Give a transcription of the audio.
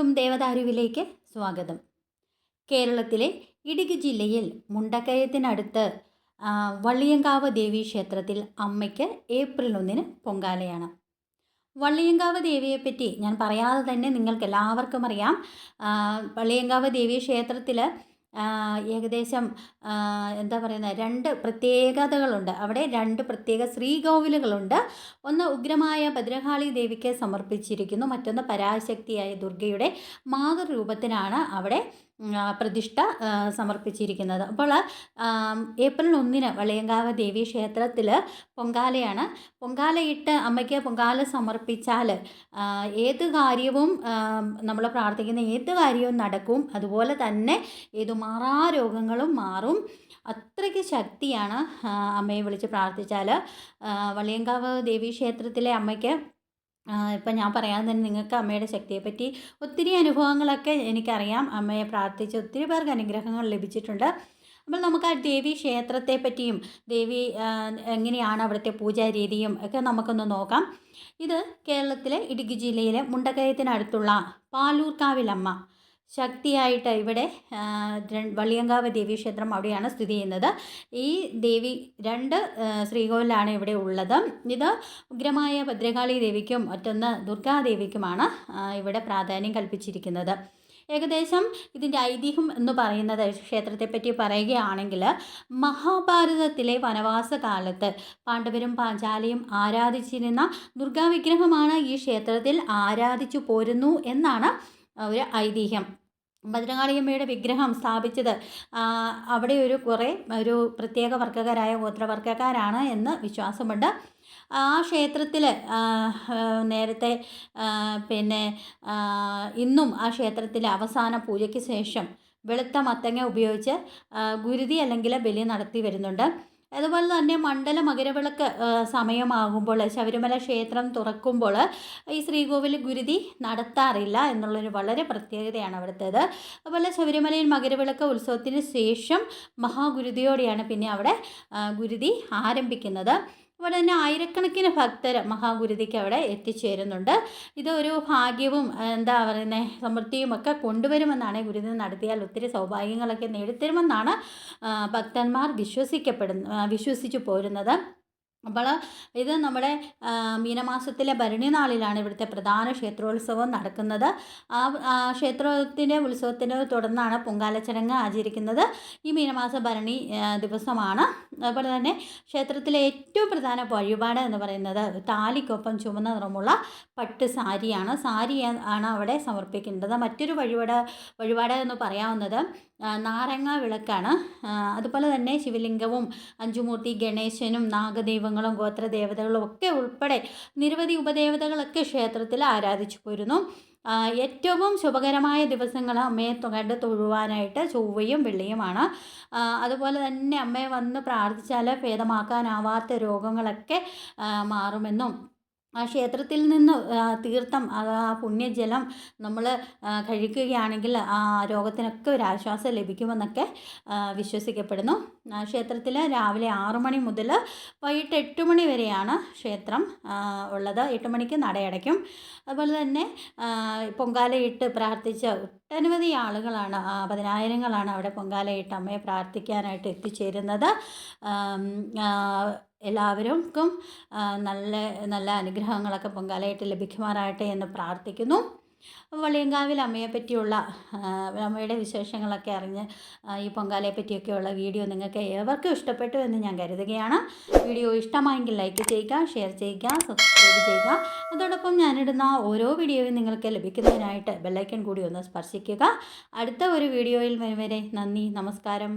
എല്ലാവർക്കും ദേവദാരുവിലേക്ക് സ്വാഗതം. കേരളത്തിലെ ഇടുക്കി ജില്ലയിൽ മുണ്ടക്കയത്തിനടുത്ത് വള്ളിയങ്കാവ് ദേവീക്ഷേത്രത്തിൽ അമ്മയ്ക്ക് ഏപ്രിൽ 1 പൊങ്കാലയാണ്. വള്ളിയങ്കാവ് ദേവിയെപ്പറ്റി ഞാൻ പറയാതെ തന്നെ നിങ്ങൾക്ക് എല്ലാവർക്കും അറിയാം. വള്ളിയങ്കാവ് ദേവീക്ഷേത്രത്തിൽ ഏകദേശം എന്താ പറയുന്നത്, 2 പ്രത്യേകതകളുണ്ട്. അവിടെ 2 പ്രത്യേക ശ്രീകോവിലുകളുണ്ട്. ഒന്ന് ഉഗ്രമായ ഭദ്രകാളി ദേവിക്ക് സമർപ്പിച്ചിരിക്കുന്നു, മറ്റൊന്ന് പരാശക്തിയായ ദുർഗയുടെ മാതൃരൂപത്തിനാണ് അവിടെ പ്രതിഷ്ഠ സമർപ്പിച്ചിരിക്കുന്നത്. അപ്പോൾ ഏപ്രിൽ 1 വള്ളിയങ്കാവ് ദേവീ ക്ഷേത്രത്തിൽ പൊങ്കാലയാണ്. പൊങ്കാലയിട്ട് അമ്മയ്ക്ക് പൊങ്കാല സമർപ്പിച്ചാൽ ഏത് കാര്യവും നമ്മൾ പ്രാർത്ഥിക്കുന്ന ഏത് കാര്യവും നടക്കും. അതുപോലെ തന്നെ ഏത് മാറാരോഗങ്ങളും മാറും. അത്രയ്ക്ക് ശക്തിയാണ് അമ്മയെ വിളിച്ച് പ്രാർത്ഥിച്ചാൽ. വള്ളിയങ്കാവ് ദേവീ ക്ഷേത്രത്തിലെ അമ്മയ്ക്ക് ഇപ്പം ഞാൻ പറയാൻ തന്നെ നിങ്ങൾക്ക് അമ്മയുടെ ശക്തിയെപ്പറ്റി ഒത്തിരി അനുഭവങ്ങളൊക്കെ എനിക്കറിയാം. അമ്മയെ പ്രാർത്ഥിച്ച് ഒത്തിരി പേർക്ക് അനുഗ്രഹങ്ങൾ ലഭിച്ചിട്ടുണ്ട്. അപ്പോൾ നമുക്ക് ആ ദേവീ ക്ഷേത്രത്തെ പറ്റിയും ദേവി എങ്ങനെയാണ് അവിടുത്തെ പൂജാരീതിയും ഒക്കെ നമുക്കൊന്ന് നോക്കാം. ഇത് കേരളത്തിലെ ഇടുക്കി ജില്ലയിലെ മുണ്ടക്കയത്തിനടുത്തുള്ള പാലൂർക്കാവിലമ്മ ശക്തിയായിട്ട് ഇവിടെ വള്ളിയങ്കാവ് ദേവീക്ഷേത്രം അവിടെയാണ് സ്ഥിതി ചെയ്യുന്നത്. ഈ ദേവി 2 ശ്രീകോവിലാണ് ഇവിടെ ഉള്ളത്. ഇത് ഉഗ്രമായ ഭദ്രകാളി ദേവിക്കും മറ്റൊന്ന് ദുർഗാദേവിക്കുമാണ് ഇവിടെ പ്രാധാന്യം കൽപ്പിച്ചിരിക്കുന്നത്. ഏകദേശം ഇതിൻ്റെ ഐതിഹ്യം എന്ന് പറയുന്നത്, ക്ഷേത്രത്തെപ്പറ്റി പറയുകയാണെങ്കിൽ, മഹാഭാരതത്തിലെ വനവാസ കാലത്ത് പാണ്ഡവരും പാഞ്ചാലിയും ആരാധിച്ചിരുന്ന ദുർഗാവിഗ്രഹമാണ് ഈ ക്ഷേത്രത്തിൽ ആരാധിച്ചു പോരുന്നു എന്നാണ് ഒരു ഐതിഹ്യം. ഭദ്രകാളിയമ്മയുടെ വിഗ്രഹം സ്ഥാപിച്ചത് അവിടെ ഒരു പ്രത്യേക വർഗ്ഗക്കാരായ ഗോത്രവർഗ്ഗക്കാരാണ് എന്ന് വിശ്വാസമുണ്ട്. ആ ക്ഷേത്രത്തിൽ നേരത്തെ ഇന്നും ആ ക്ഷേത്രത്തിലെ അവസാന പൂജയ്ക്ക് ശേഷം വെളുത്ത മത്തങ്ങ ഉപയോഗിച്ച് ഗുരുതി അല്ലെങ്കിൽ ബലി നടത്തി വരുന്നുണ്ട്. അതുപോലെ തന്നെ മണ്ഡല മകരവിളക്ക് സമയമാകുമ്പോൾ ശബരിമല ക്ഷേത്രം തുറക്കുമ്പോൾ ഈ ശ്രീകോവിൽ ഗുരുതി നടത്താറില്ല എന്നുള്ളൊരു വളരെ പ്രത്യേകതയാണ് അവിടുത്തേത്. അതുപോലെ ശബരിമലയിൽ മകരവിളക്ക് ഉത്സവത്തിന് ശേഷം മഹാഗുരുതിയോടെയാണ് പിന്നെ അവിടെ ഗുരുതി ആരംഭിക്കുന്നത്. അതുപോലെ തന്നെ ആയിരക്കണക്കിന് ഭക്തർ മഹാഗുരുതിക്ക് അവിടെ എത്തിച്ചേരുന്നുണ്ട്. ഇത് ഭാഗ്യവും സമൃദ്ധിയും ഒക്കെ കൊണ്ടുവരുമെന്നാണ്. ഗുരുതി നടത്തിയാൽ ഒത്തിരി സൗഭാഗ്യങ്ങളൊക്കെ നേടിത്തരുമെന്നാണ് ഭക്തന്മാർ വിശ്വസിച്ചു പോരുന്നത്. അപ്പോൾ ഇത് നമ്മുടെ മീനമാസത്തിലെ ഭരണി നാളിലാണ് ഇവിടുത്തെ പ്രധാന ക്ഷേത്രോത്സവം നടക്കുന്നത്. ആ ക്ഷേത്രത്തിൻ്റെ ഉത്സവത്തിന് തുടർന്നാണ് പൊങ്കാല ചടങ്ങ് ആചരിക്കുന്നത്. ഈ മീനമാസ ഭരണി ദിവസമാണ്. അതുപോലെ തന്നെ ക്ഷേത്രത്തിലെ ഏറ്റവും പ്രധാന വഴിപാട് എന്ന് പറയുന്നത് താലിക്കൊപ്പം ചുവന്ന നിറമുള്ള പട്ട് സാരിയാണ്. ആണ് അവിടെ സമർപ്പിക്കേണ്ടത്. മറ്റൊരു വഴിപാട് എന്ന് പറയാവുന്നത് നാരങ്ങ വിളക്കാണ്. അതുപോലെ തന്നെ ശിവലിംഗവും അഞ്ചുമൂർത്തി ഗണേശനും നാഗദൈവങ്ങളും ഗോത്രദേവതകളും ഒക്കെ ഉൾപ്പെടെ നിരവധി ഉപദേവതകളൊക്കെ ക്ഷേത്രത്തിൽ ആരാധിച്ചു പോരുന്നു. ഏറ്റവും ശുഭകരമായ ദിവസങ്ങൾ അമ്മയെ കണ്ട് തൊഴുവാനായിട്ട് ചൊവ്വയും വെള്ളിയുമാണ്. അതുപോലെ തന്നെ അമ്മയെ വന്ന് പ്രാർത്ഥിച്ചാൽ ഭേദമാക്കാനാവാത്ത രോഗങ്ങളൊക്കെ മാറുമെന്നും ആ ക്ഷേത്രത്തിൽ നിന്ന് തീർത്ഥം, ആ പുണ്യജലം നമ്മൾ കഴിക്കുകയാണെങ്കിൽ ആ രോഗത്തിനൊക്കെ ഒരു ആശ്വാസം ലഭിക്കുമെന്നൊക്കെ വിശ്വസിക്കപ്പെടുന്നു. ക്ഷേത്രത്തിൽ രാവിലെ 6 മണി മുതൽ വൈകിട്ട് 8 മണി വരെയാണ് ക്ഷേത്രം ഉള്ളത്. 8 മണിക്ക് നടയടയ്ക്കും. അതുപോലെ തന്നെ പൊങ്കാലയിട്ട് പ്രാർത്ഥിച്ച ഒട്ടനവധി ആളുകളാണ്, പതിനായിരങ്ങളാണ് അവിടെ പൊങ്കാലയിട്ട് അമ്മയെ പ്രാർത്ഥിക്കാനായിട്ട് എത്തിച്ചേരുന്നത്. എല്ലാവർക്കും നല്ല നല്ല അനുഗ്രഹങ്ങളൊക്കെ പൊങ്കാലയിട്ട് ലഭിക്കുമാറാകട്ടെ എന്ന് പ്രാർത്ഥിക്കുന്നു. വള്ളിയങ്കാവിൽ അമ്മയെ പറ്റിയുള്ള അമ്മയുടെ വിശേഷങ്ങളൊക്കെ അറിഞ്ഞ് ഈ പൊങ്കാലയെ പറ്റിയൊക്കെയുള്ള വീഡിയോ നിങ്ങൾക്ക് ഏവർക്കും ഇഷ്ടപ്പെട്ടു എന്ന് ഞാൻ കരുതുകയാണ്. വീഡിയോ ഇഷ്ടമായെങ്കിൽ ലൈക്ക് ചെയ്യുക, ഷെയർ ചെയ്യുക, സബ്സ്ക്രൈബ് ചെയ്യുക. അതോടൊപ്പം ഞാനിടുന്ന ഓരോ വീഡിയോയും നിങ്ങൾക്ക് ലഭിക്കുന്നതിനായിട്ട് ബെല്ലൈക്കൺ കൂടി ഒന്ന് സ്പർശിക്കുക. അടുത്ത ഒരു വീഡിയോയിൽ വരെ നന്ദി, നമസ്കാരം.